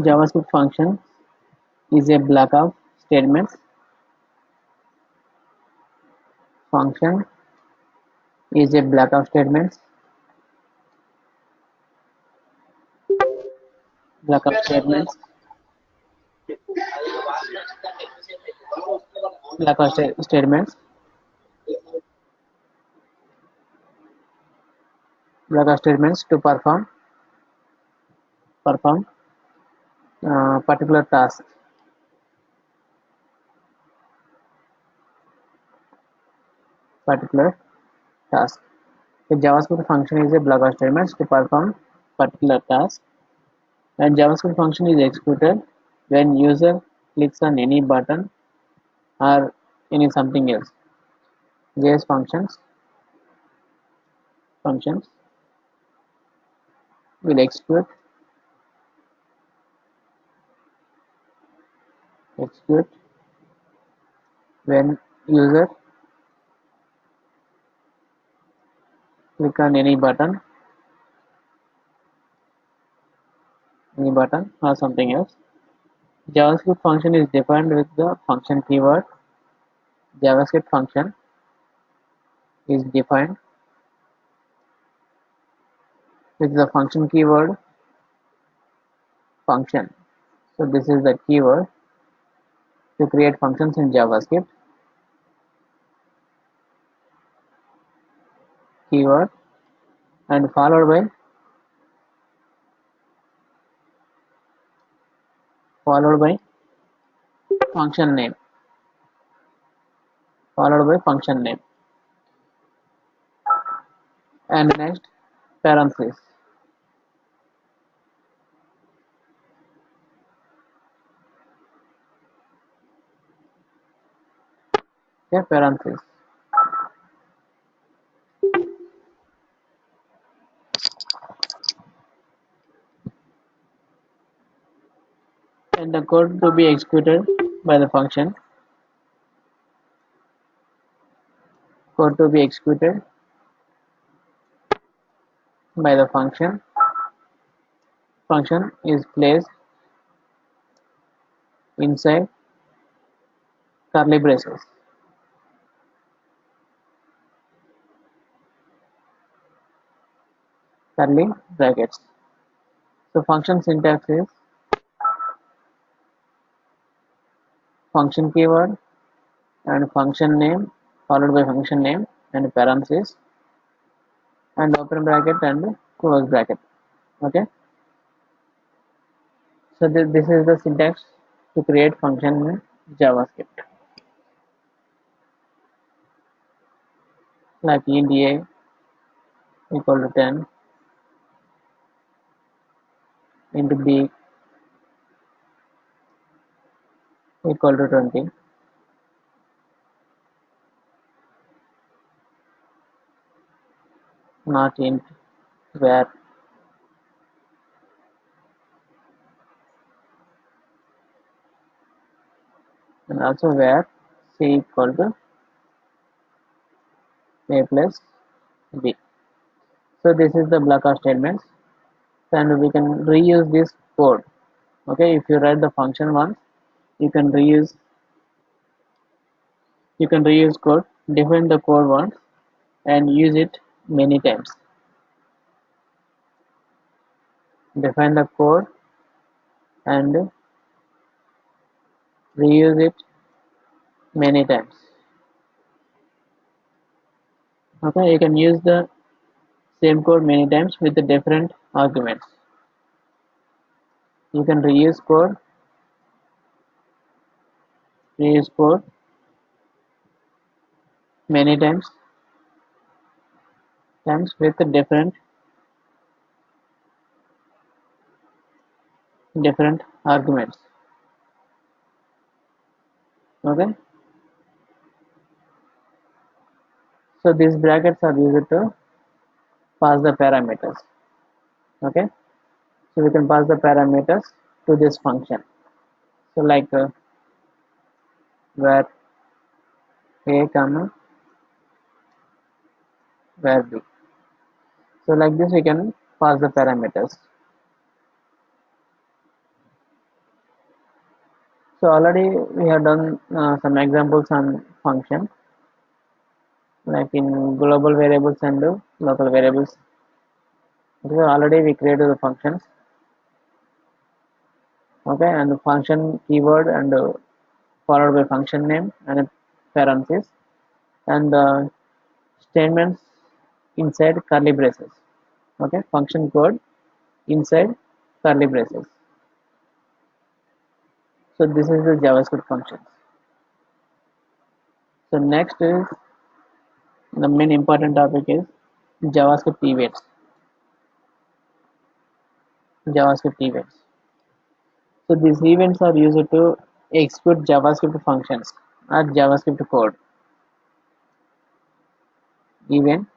JavaScript function is a block of statements. Function is a block of statements. Block of statements. Block of statements. Block of statements to perform particular task. Particular task. A JavaScript function is a block of statements to perform particular task, and JavaScript function is executed when user clicks on any button or any something else. JS functions will execute when user click on any button or something else. JavaScript function is defined with the function keyword. JavaScript function is defined with the function keyword function. So this is the keyword to create functions in JavaScript. Keyword and followed by function name. And next parentheses. Okay, parentheses. And the code to be executed by the function. Code to be executed by the function. Function is placed inside curly braces. Curly brackets. So function syntax is function keyword and function name followed by function name and parentheses and open bracket and close bracket. Okay. So this is the syntax to create function in JavaScript. Like int a equal to 10, int b equal to 20, not int where and also where c equal to a plus b. So this is the block of statements, and we can reuse this code. Okay, if you write the function once, you can reuse code, define the code once and use it many times. Define the code and reuse it many times. Okay, you can use the same code many times with the different arguments. You can reuse code many times with the different arguments. Okay, so these brackets are used to pass the parameters. Okay, so we can pass the parameters to this function. So like where a comma where b. So like this we can pass the parameters. So already we have done some examples on function, like in global variables and local variables. Okay, already we created the functions. Okay, and the function keyword and followed by function name and a parenthesis, and statements inside curly braces. Okay, function code inside curly braces. So this is the JavaScript functions. So next is the main important topic is JavaScript events. JavaScript events. So these events are used to execute JavaScript functions or JavaScript code. Events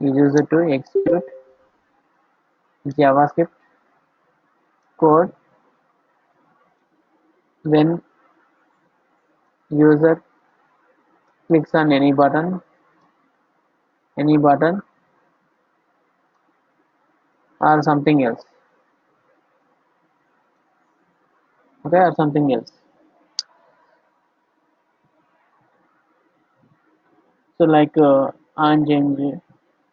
is used to execute JavaScript code when user clicks on any button or something else. Okay, or something else. So like on change,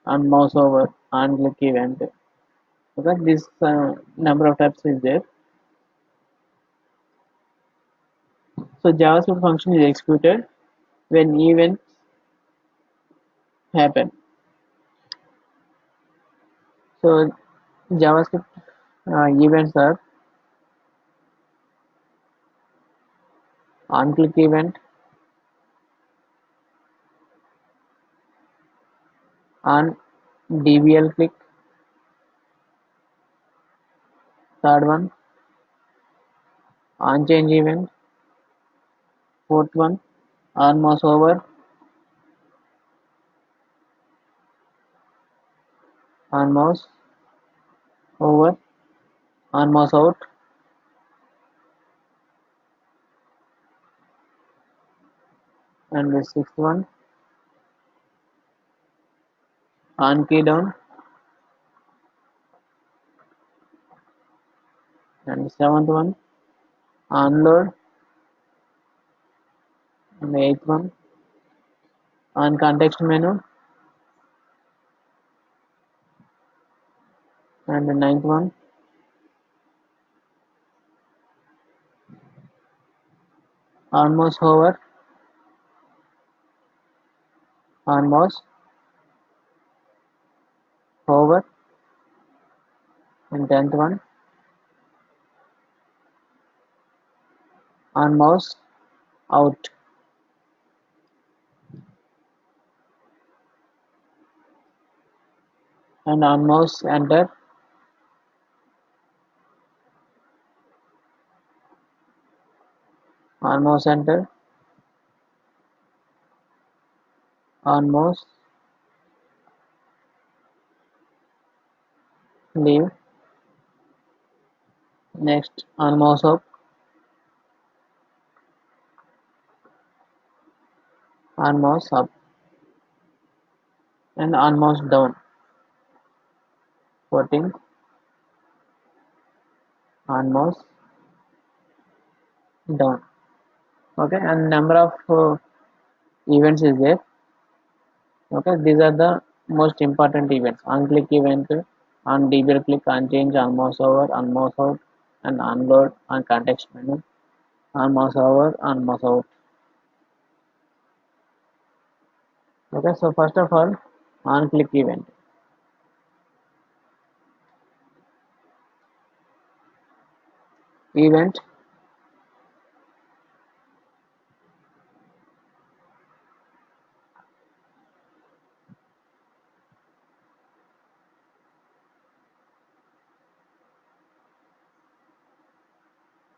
on mouse over, on click event. Okay, this number of types is there. So JavaScript function is executed when events happen. So JavaScript events are on click event, on DBL click, third one, on change event, fourth one, on mouse over, on mouse over, on mouse out, and the sixth one, on key down, and the seventh one, on load, and the eighth one, on context menu, and the ninth one, on mouse over, on mouse over, and tenth one, on mouse out, and on mouse enter, on mouse enter, on mouse leave, next on mouse up, on mouse up, and on mouse down, 14, on mouse down. Okay, and number of events is there. Okay, these are the most important events: on click event, on DBL click, on change, on mouse over, on mouse out, and on load, on context menu, on mouse over, on mouse out. Okay, so first of all, on click event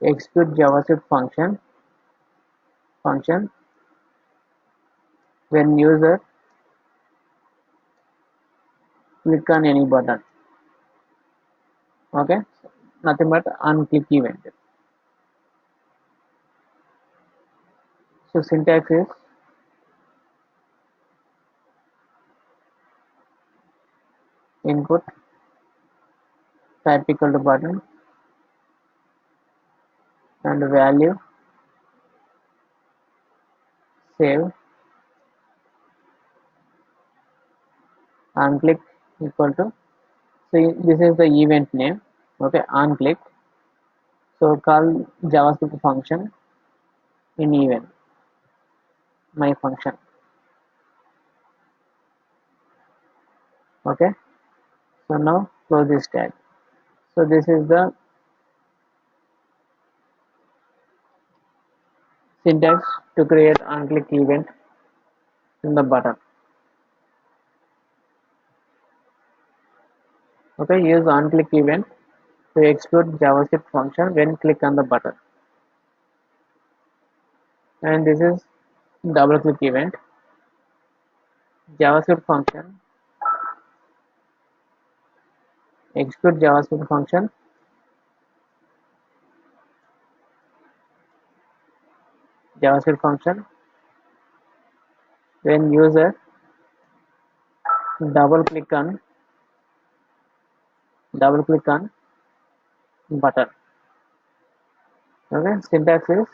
execute JavaScript function when user click on any button. Okay, nothing but on click event. So syntax is input type equal to button, and value save on click equal to, so this is the event name. Okay, on click, so call javascript function in event my function. Okay, so now close this tag. So this is the syntax to create on click event in the button. Okay, use on click event to execute javascript function when click on the button. And this is double click event. JavaScript function execute JavaScript function when user double click on button. Okay, syntax is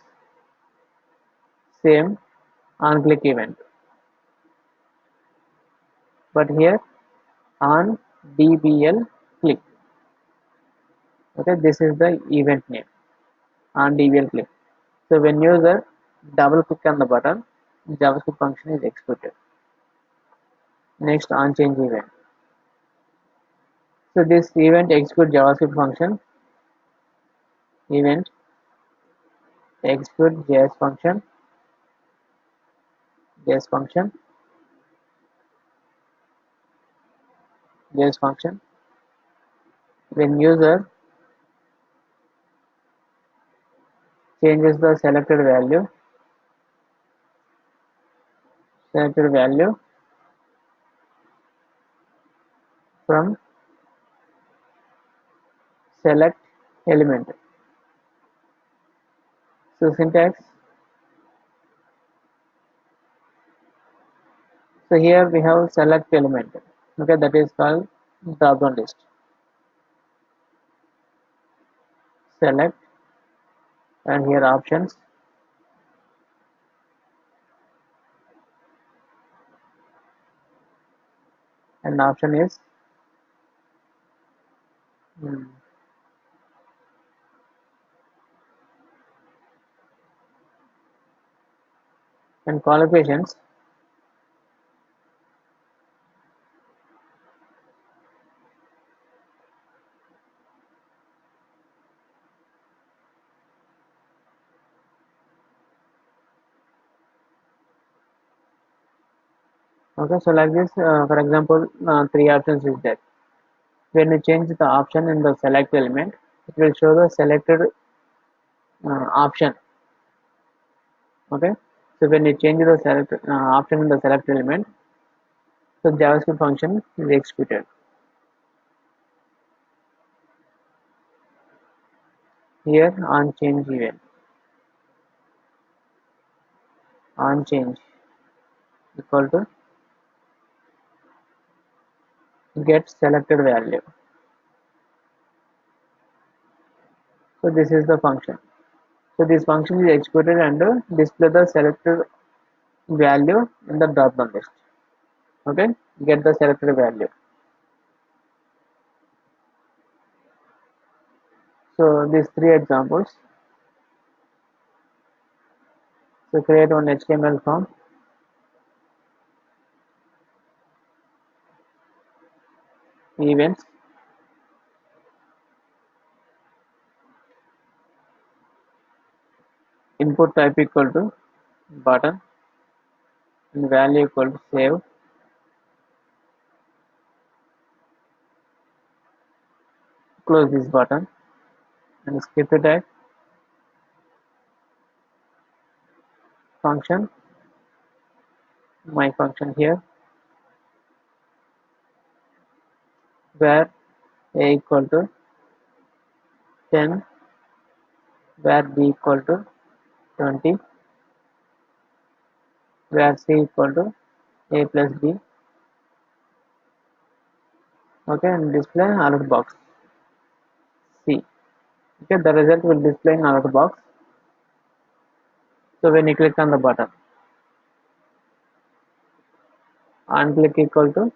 same on click event, but here on dbl click. Okay, this is the event name on dbl click. So when user double click on the button, JavaScript function is executed. Next, on change event. So this event execute JavaScript function event execute js function when user changes the selected value from select element. So syntax, so here we have select element. Okay, that is called drop down list. Select, and here options, and option is hmm, and qualifications. Okay, so like this, for example, three options is there. When you change the option in the select element, it will show the selected option. Okay, so when you change the select option in the select element, so JavaScript function is executed. Here on change event, on change equal to get selected value. So this is the function. So this function is executed and display the selected value in the drop down list. Okay, get the selected value. So these three examples. So create one HTML form, events, input type equal to button, and value equal to save. Close this button and script tag function, my function here, where a equal to 10, where b equal to 20, where c equal to a plus b. Okay, and display alert box C. Okay, the result will display in alert box. So when you click on the button, on click equal to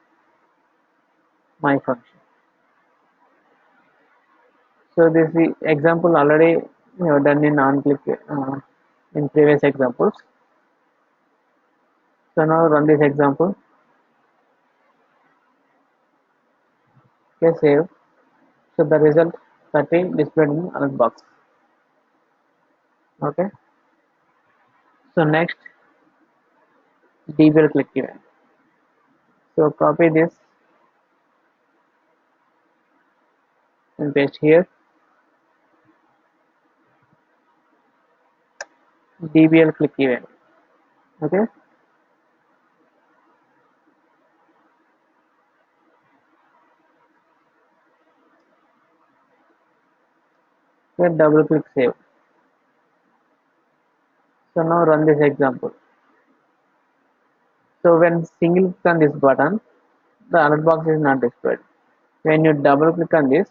my function. So this is example already you have done in on click in previous examples. So now run this example. Okay, save. So the result 30 displayed in alert box. Okay. So next DBL click event. So copy this and paste here. DBL click event. Okay. Then double click save. So now run this example. So when single click on this button, the alert box is not displayed. When you double click on this,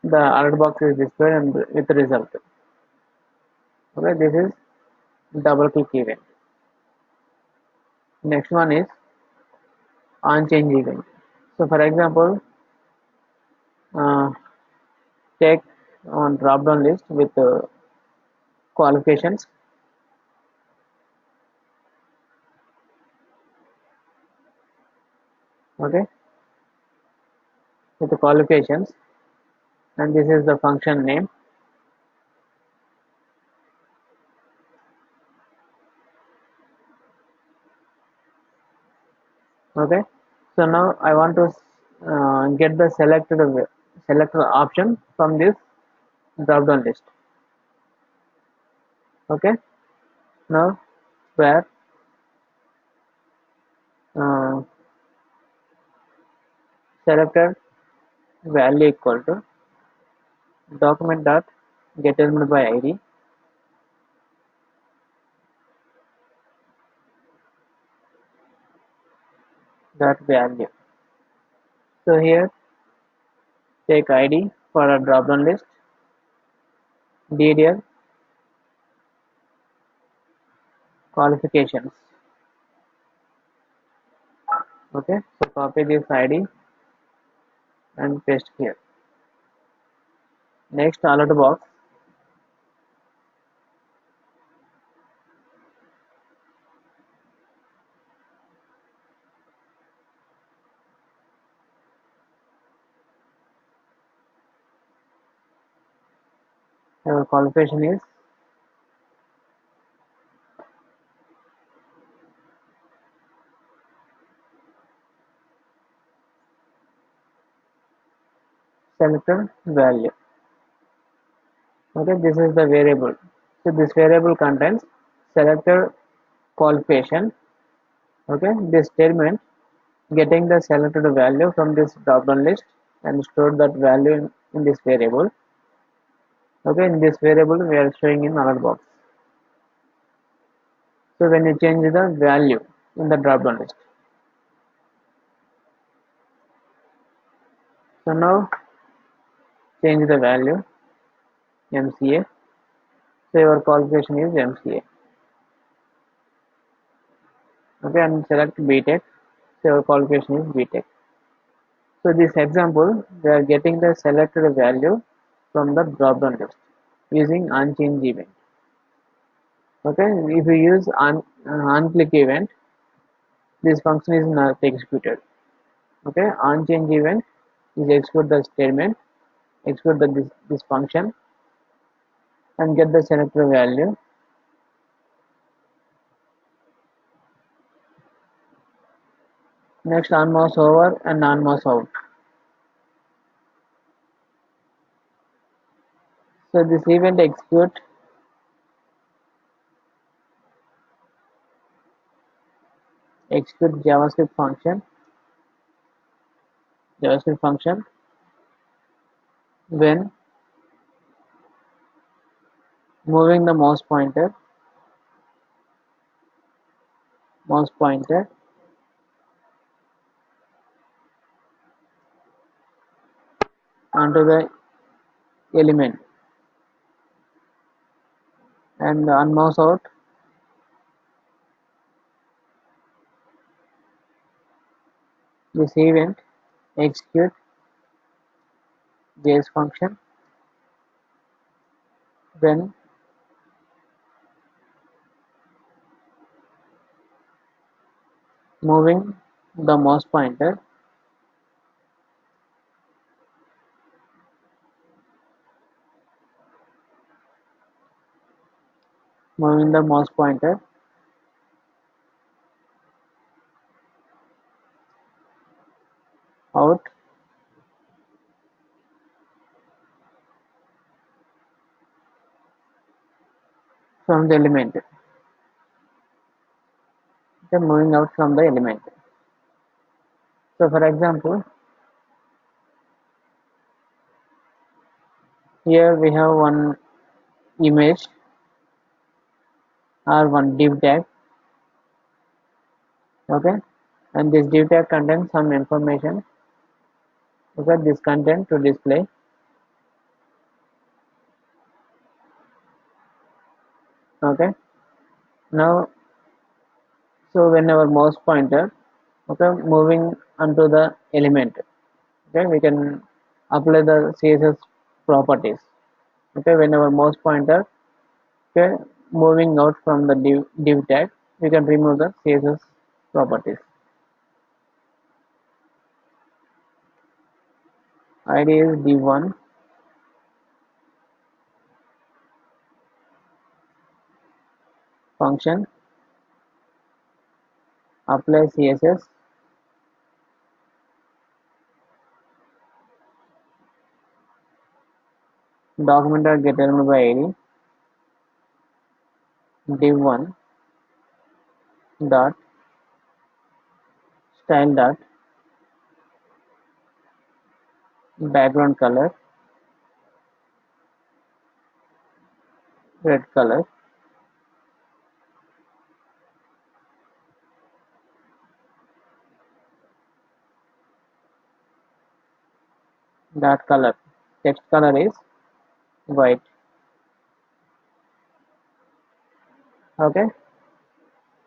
the alert box is displayed and with the result. Okay, this is double click event. Next one is on change event. So for example, uh, take on drop down list with qualifications. Okay, with the qualifications, and this is the function name. Okay, so now I want to get the selected option from this drop down list. Okay, now where uh, selected value equal to document dot get element by id dot value. So here take id for a drop down list, ddl qualifications. Okay, so copy this id and paste here. Next alert box. Your qualification is selected value. Okay, this is the variable. So this variable contains selected qualification. Okay, this statement getting the selected value from this drop down list and store that value in this variable. Okay, in this variable we are showing in alert box. So when you change the value in the drop down list, so now change the value MCA. So your qualification is MCA. Okay, and select BTech. So your qualification is BTech. So this example, we are getting the selected value from the drop down list using onChange event. Okay, if you use onClick event, this function is not executed. Okay, onChange event is execute the statement, execute this function, and get the selected value. Next, on mouse over and on mouse out. So this event execute JavaScript function when moving the mouse pointer onto the element and on mouse out, this event execute JS function when moving the mouse pointer moving the mouse pointer out from the element. Okay, moving out from the element. So for example, here we have one image or one div tag. Okay, and this div tag contains some information. Okay, this content to display. Okay, now so when our mouse pointer, okay, moving onto the element, okay, we can apply the CSS properties. Okay, when our mouse pointer, okay, moving out from the div tag, we can remove the CSS properties. ID is div1 function apply CSS document or get element by ID div1 dot style dot background color red color dot color text color is white. Okay,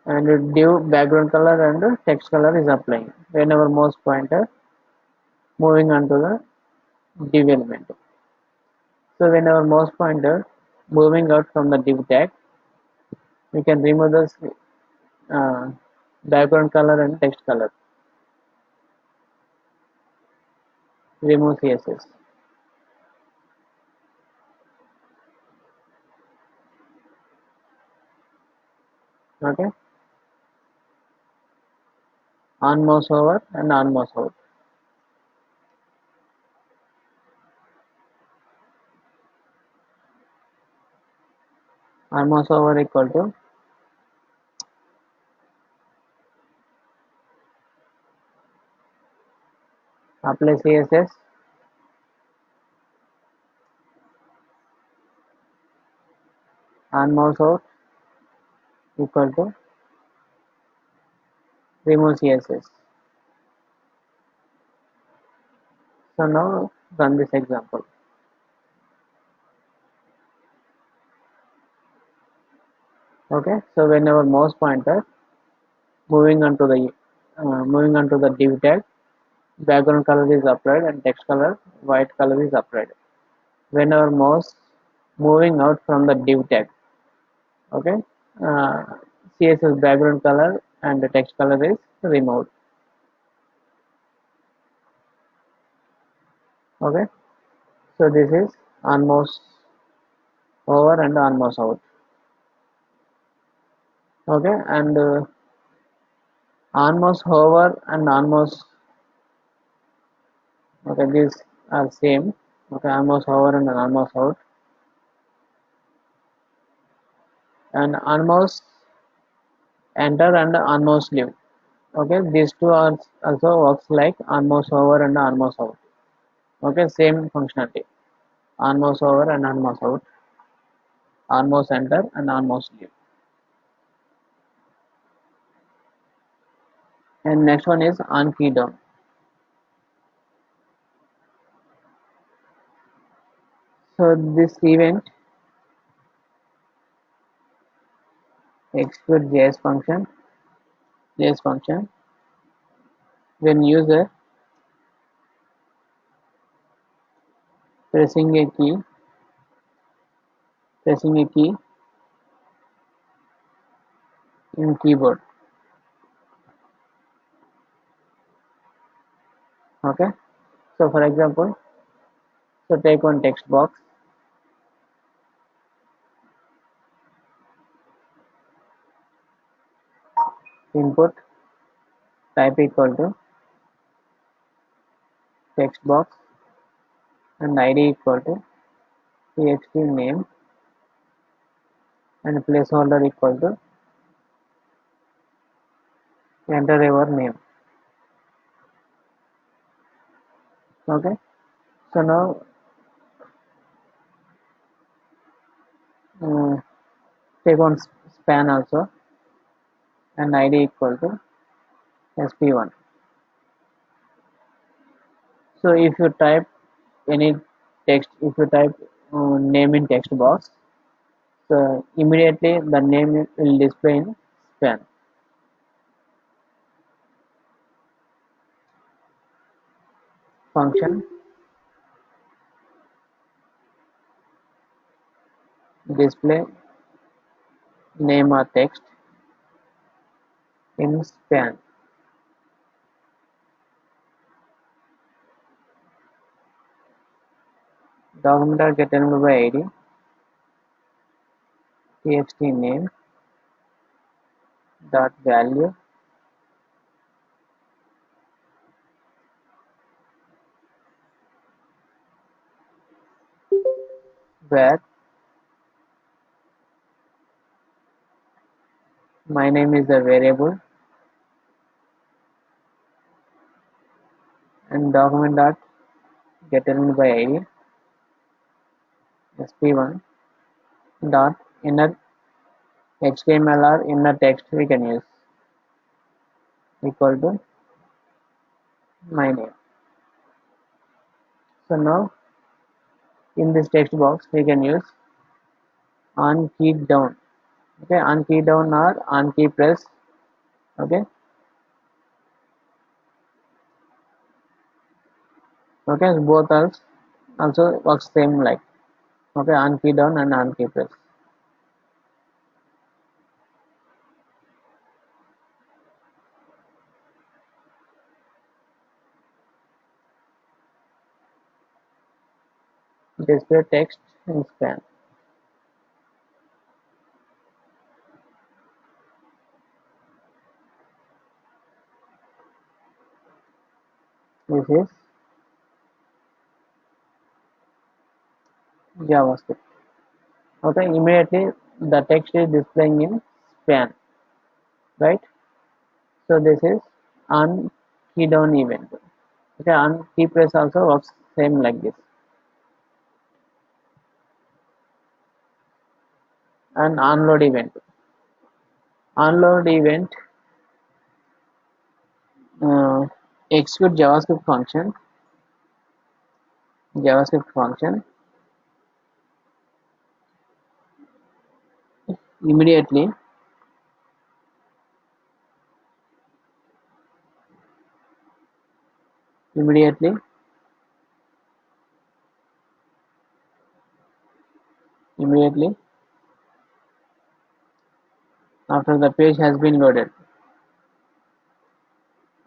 and div background color and text color is applying whenever mouse pointer moving onto the div element. So whenever mouse pointer moving out from the div tag, we can remove the background color and text color. Remove CSS. Okay, on mouse over and on mouse out. On mouse over equal to apply CSS on mouse out equal to remove CSS. So now run this example. Okay, so when our mouse pointer moving onto the div tag, background color is applied and text color white color is applied. When our mouse moving out from the div tag, okay, uh, CSS background color and the text color is removed. Okay, so this is on mouse over and on mouse out. Okay, and on mouse hover and on mouse, okay, these are same. Okay, on mouse hover and on mouse out, and on mouse enter and on mouse leave. Okay, these two are also works like on mouse over and on mouse out. Okay, same functionality, on mouse over and on mouse out, on mouse enter and on mouse leave. And next one is on key down. So this event execute JS function when user pressing a key in keyboard. Okay, so for example, so take one text box, input type equal to text box and id equal to txt name and placeholder equal to enter your name. Okay, so now uh, take one span also and id equal to sp1. So if you type any text, if you type name in text box, so immediately the name will display in span. Function display name or text in span. Document are get enabled by id txt name dot value where my name is the variable and document dot get enabled by id sp1 dot inner html or inner text we can use equal to my name. So now in this text box we can use on key down. Okay, on key down or on key press. Okay, okay, so both also works same like. Okay, on key down and on key press. Display text in span. This is JavaScript. Okay, immediately the text is displaying in span, right? So this is on key down event. Okay, on key press also works same like this. And onload event. Onload event execute JavaScript function immediately immediately immediately after the page has been loaded.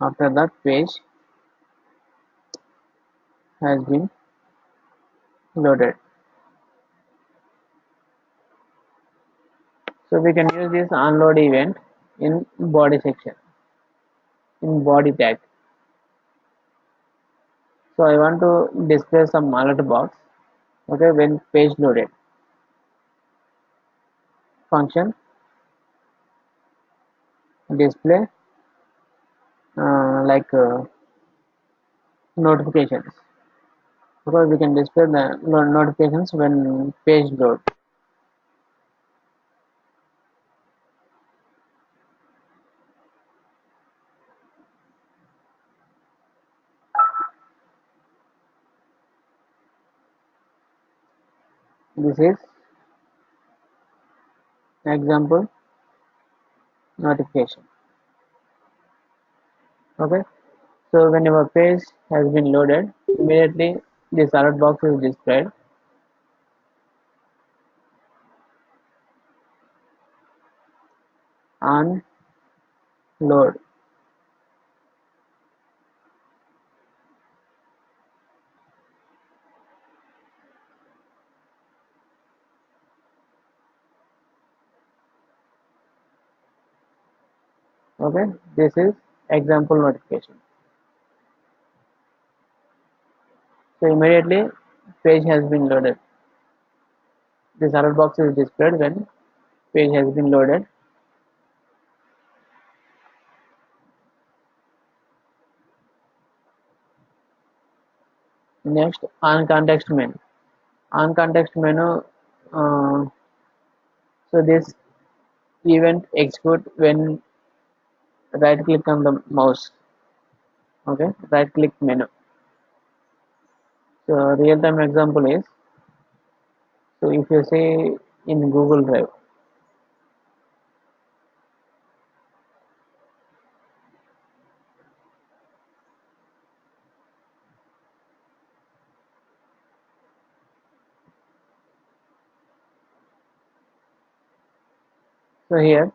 After that page has been loaded. So we can use this onload event in body section, in body tag. So I want to display some alert box. Okay, when page loaded. Function display like notifications. Because we can display the notifications when page load. This is example notification. Okay, so when your page has been loaded, immediately this alert box is displayed. On load. Okay, this is example notification. So immediately page has been loaded. This alert box is displayed when page has been loaded. Next, on context menu. On context menu, so this event execute when right click on the mouse. Okay, right click menu. So real time example is, so if you say in Google Drive, so here,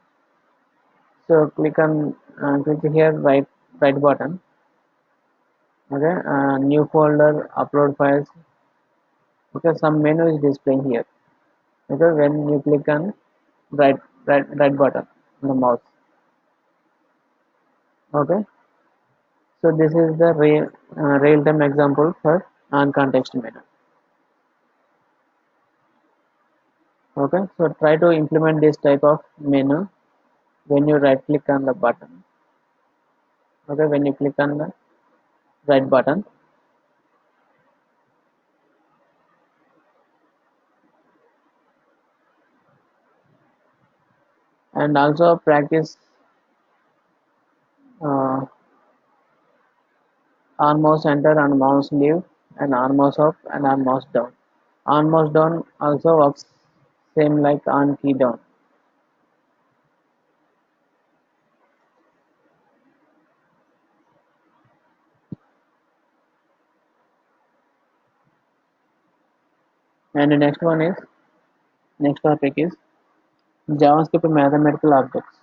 so click here, right button. Okay, new folder, upload files. Okay, some menu is displaying here. Okay, when you click on right right button on the mouse. Okay, so this is the real time example for on context menu. Okay, so try to implement this type of menu when you right click on the button. Okay, when you click on the right button, and also practice uh, on mouse enter and mouse leave and on mouse up and on mouse down. On mouse down also works same like on key down. And the next topic is JavaScript mathematical objects.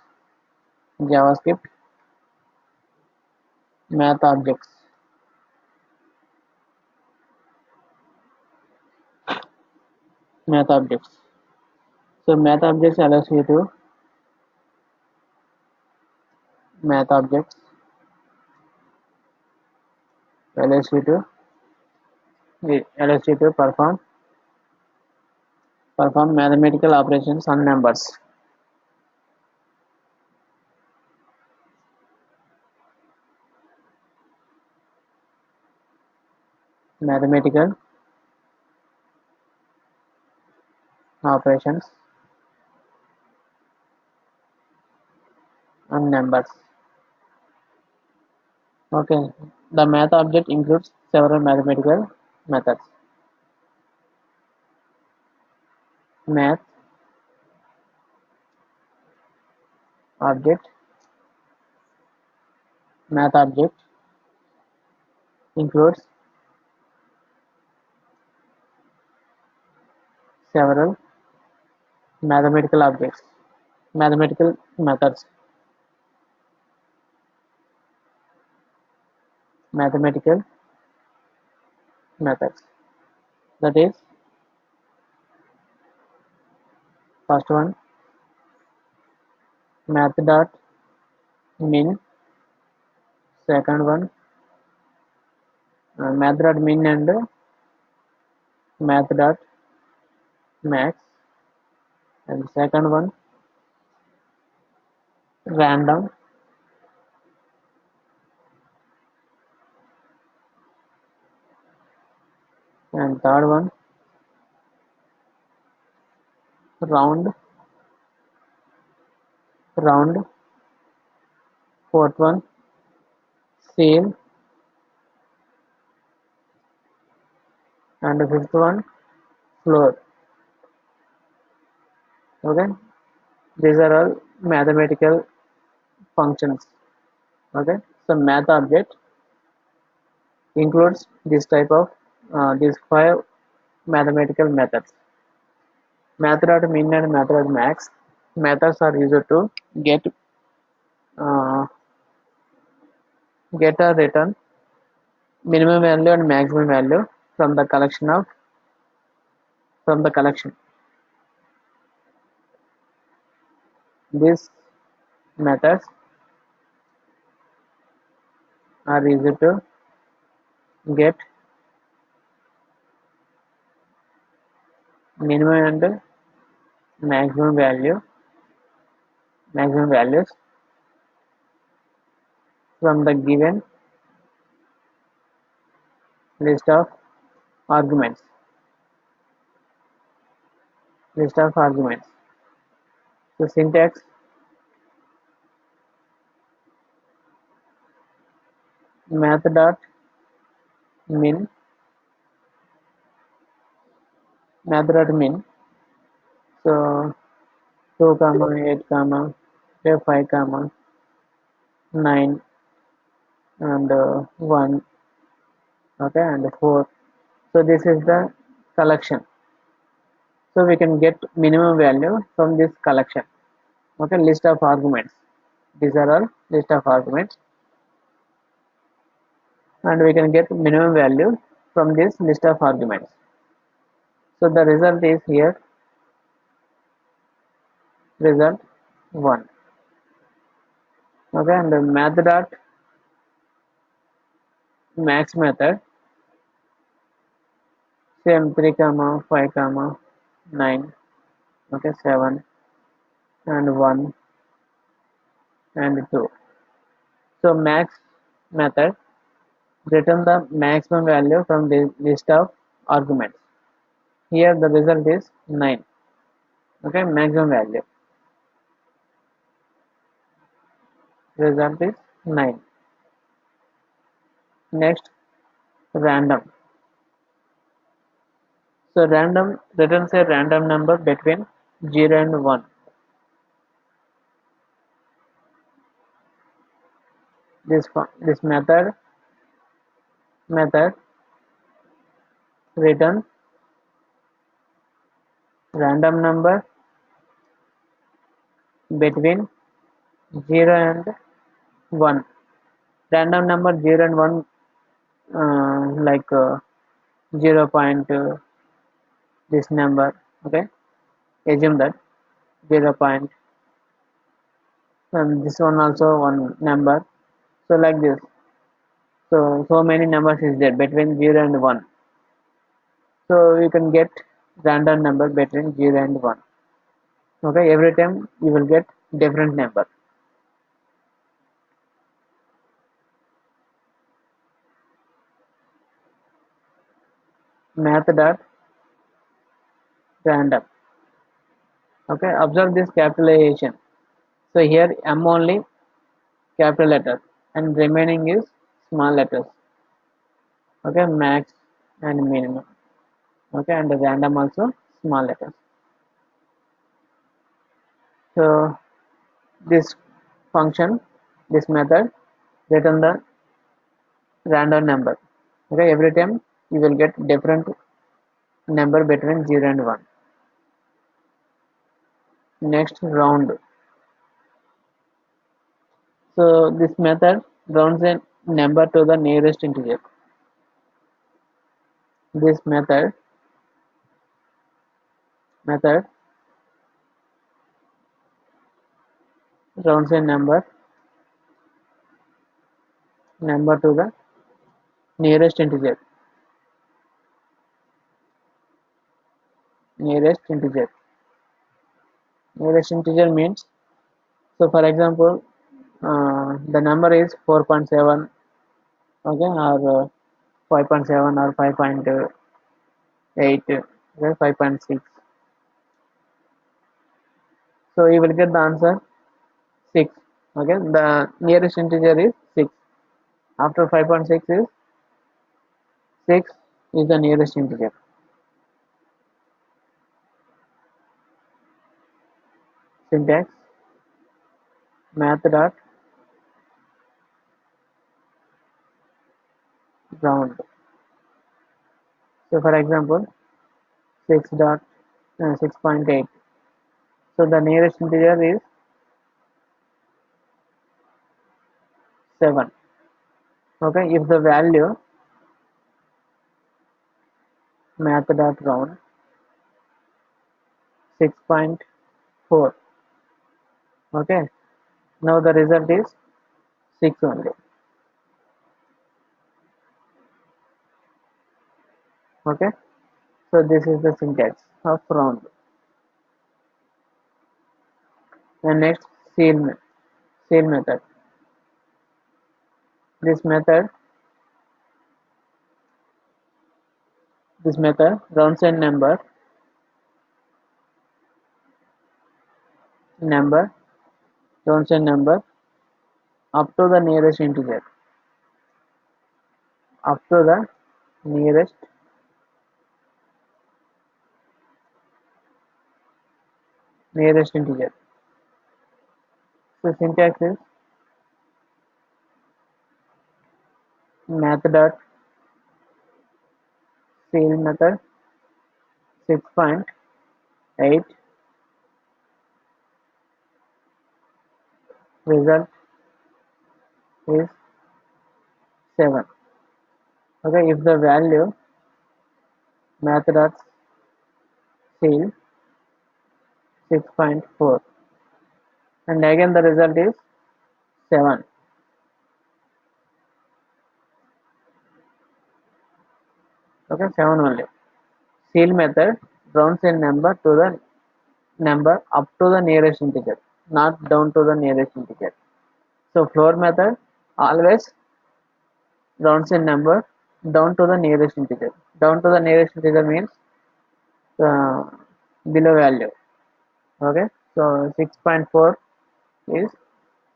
JavaScript math objects. Math objects. So math objects allows you to math objects allows you to perform mathematical operations on numbers. Mathematical operations on numbers. Okay, the math object includes several mathematical methods. Math object math object includes several mathematical objects, mathematical methods, mathematical methods. That is, first one, math dot min. Second one, math dot min and math dot max. And second one, random. And third one, round. Round. Fourth one, sale. And the fifth one, floor. Okay, these are all mathematical functions. Okay, so math object includes this type of these five mathematical methods: method.min and method.max. Methods are used to get uh, get or return minimum value and maximum value from the collection. These methods are used to get minimum and maximum values from the given list of arguments. So syntax: math.min math.min. So 2 comma 8 comma 5 comma 9 and 1, okay, and 4. So this is the collection. So we can get minimum value from this collection. Okay, list of arguments. These are all list of arguments, and we can get minimum value from this list of arguments. So the result is here, result 1. Okay, and the math.max method, same 3 comma 5 comma 9, okay, 7 and 1 and 2. So max method return the maximum value from the list of arguments. Here the result is 9. Okay, maximum value, result is 9. Next, random. So random returns a random number between 0 and 1. This method returns random number between 0 and 1. Random number 0 and 1, like 0 point this number. Okay, assume that 0 point, and this one also one number. So like this. So many numbers is there between 0 and 1. So you can get random number between 0 and 1. Okay, every time you will get different number. Math dot random. Okay, observe this capitalization. So here M only capital letter and remaining is small letters. Okay, max and minimum. Okay, and the random also small letters. So this function, this method return the random number. Okay, every time you will get different number between 0 and 1. Next, round. So this method rounds a number to the nearest integer. This method rounds a number to the nearest integer. Nearest integer means, so for example, the number is 4.7, okay, or 5.7 or 5.8, okay, 5.6. So you will get the answer 6. Okay, the nearest integer is 6. After 5.6 is 6 is the nearest integer. Syntax: math dot round. So for example, 6.8. So the nearest integer is 7. Okay, if the value math.round 6.4. Okay, now the result is 6 only. Okay, so this is the syntax of round. And next, seal method. This method rounds a number rounds a number up to the nearest integer, up to the nearest integer. So syntax is math dot seal method 6.8 result is 7. Okay, if the value math dot seal 6.4 and again the result is 7. Okay, 7 only. Seal method rounds a number to the number up to the nearest integer, not down to the nearest integer. So floor method always rounds a number down to the nearest integer. Down to the nearest integer means uh, below value. Okay, so 6.4 is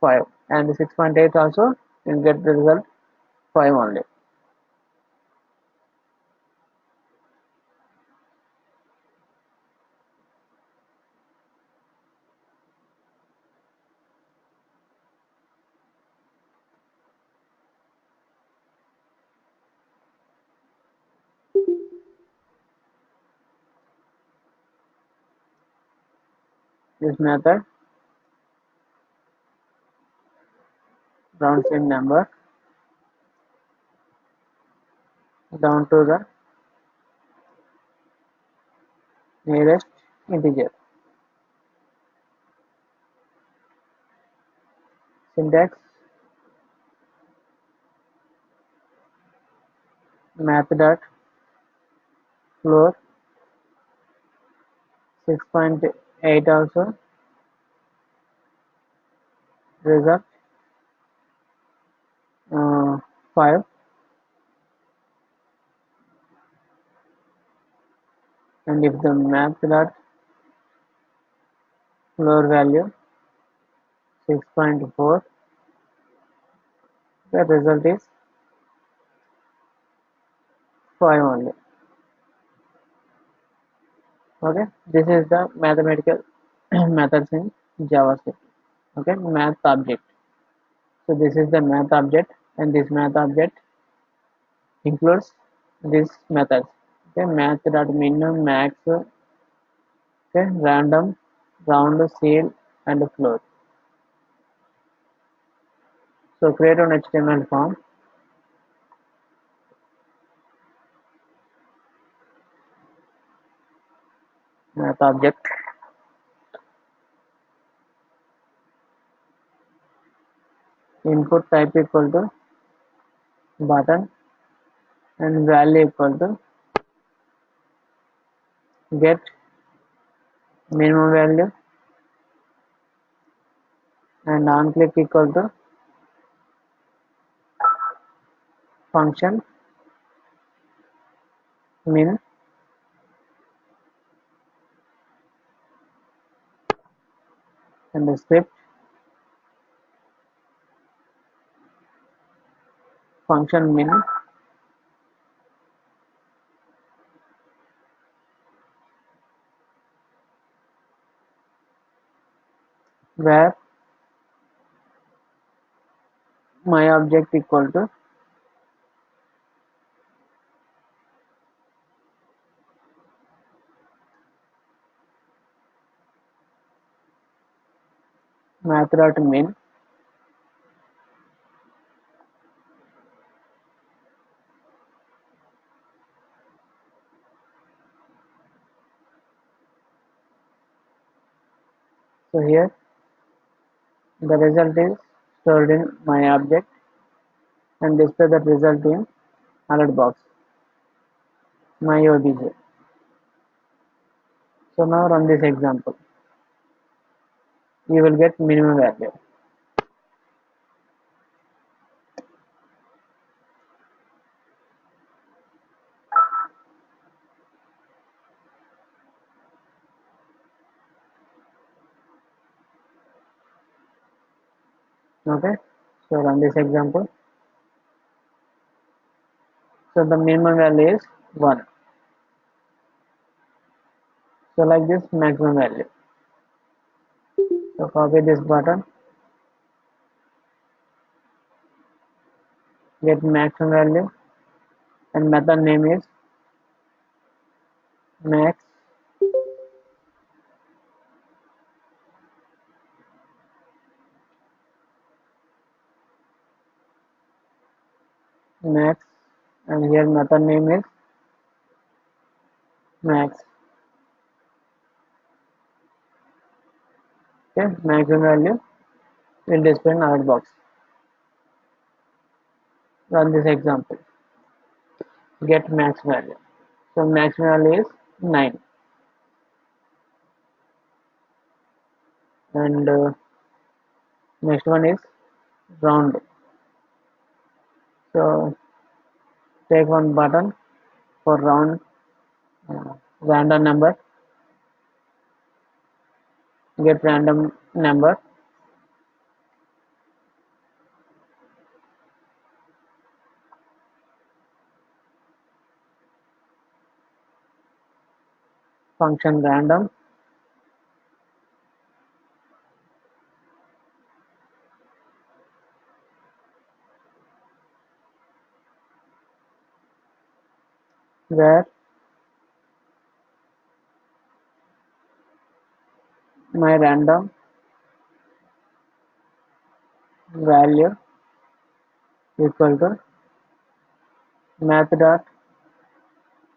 5 and 6.8 also will get the result 5 only. This method rounds a number down to the nearest integer. Syntax math dot floor 6.8 also result 5 and if the math dot floor value 6.4, the result is 5 only. Okay, this is the mathematical methods in JavaScript. Okay, math object. So this is the math object and this math object includes these methods. Okay, math dot minimum, max, okay, random, round, seal and floor. So create an HTML form. Math object input type equal to button and value equal to get minimum value and on click equal to function min and the script function min where my object equal to math.min. So here the result is stored in my object and display that result in alert box, my obj. So now run this example. You will get minimum value. Okay. So run this example. So the minimum value is 1. So like this maximum value. So copy this button, get maximum value, and method name is max max, and here method name is max. Okay, maximum value will display in alert box. Run this example. Get max value. So max value is 9, and next one is round. So take one button for round random number. Get random number. Function random. Where my random value equal to math dot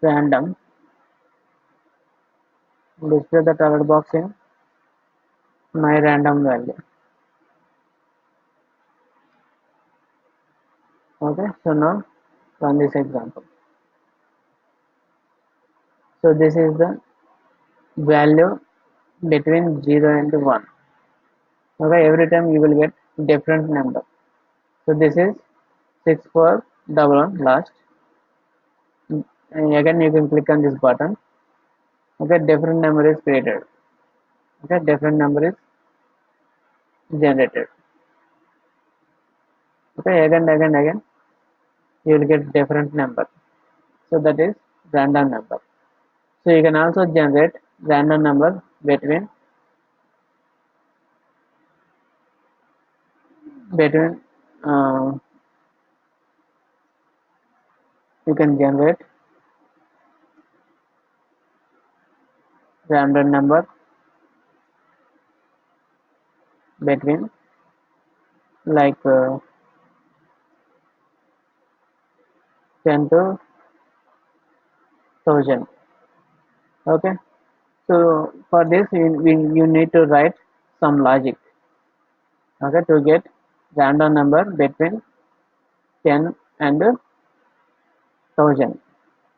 random, display the alert box in my random value. Okay, so now run this example. So this is the value between 0 and 1. Okay, every time you will get different number. So this is 6411 last. And again you can click on this button. Okay, different number is created. Okay, different number is generated. Okay, again you will get different number. So that is random number. So you can also generate random number between uh, you can generate random number between like 10 to 1000. Okay, so for this you need to write some logic. Okay, to get random number between 10 and 1000,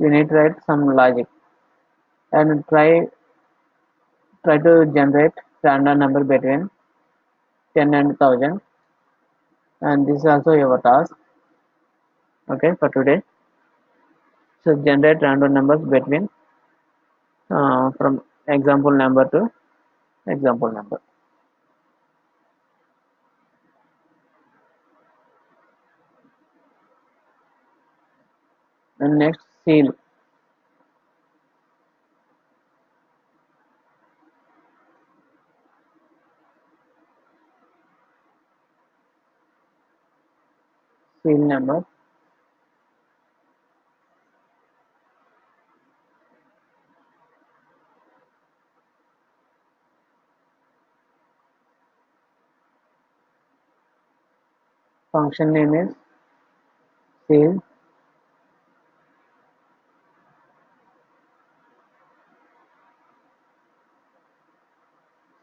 you need to write some logic and try to generate random number between 10 and 1000, and this is also your task. Okay, for today. So generate random numbers between from example number to example number. And next, seal. Seal number. function name is seal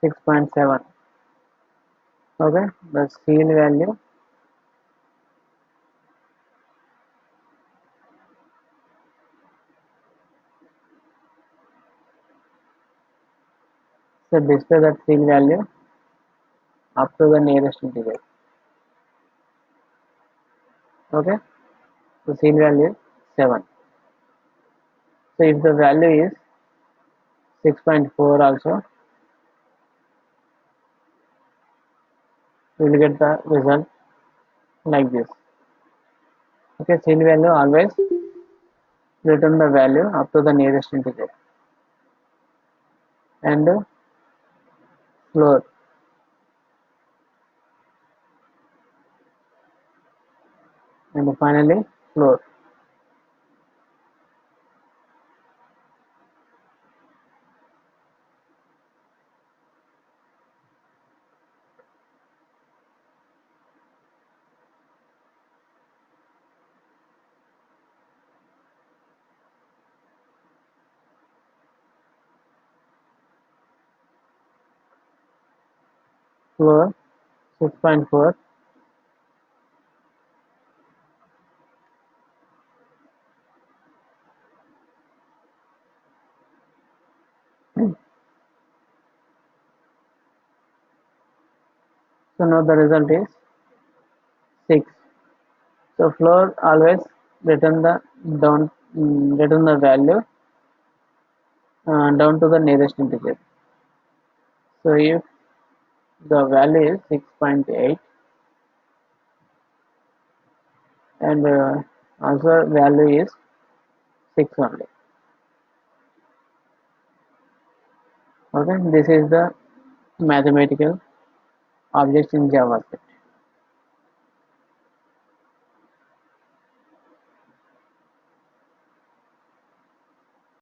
6.7. Okay, the seal value, so display that seal value up to the nearest integer. Okay, so seal value is 7. So if the value is 6.4 also, we will get the result like this. Okay, seal value always return the value up to the nearest integer. And floor, and finally floor. Floor 6.4. So now the result is 6. So floor always return the down return the value down to the nearest integer. So if the value is 6.8 and answer value is 6 only. Okay, this is the mathematical objects in JavaScript.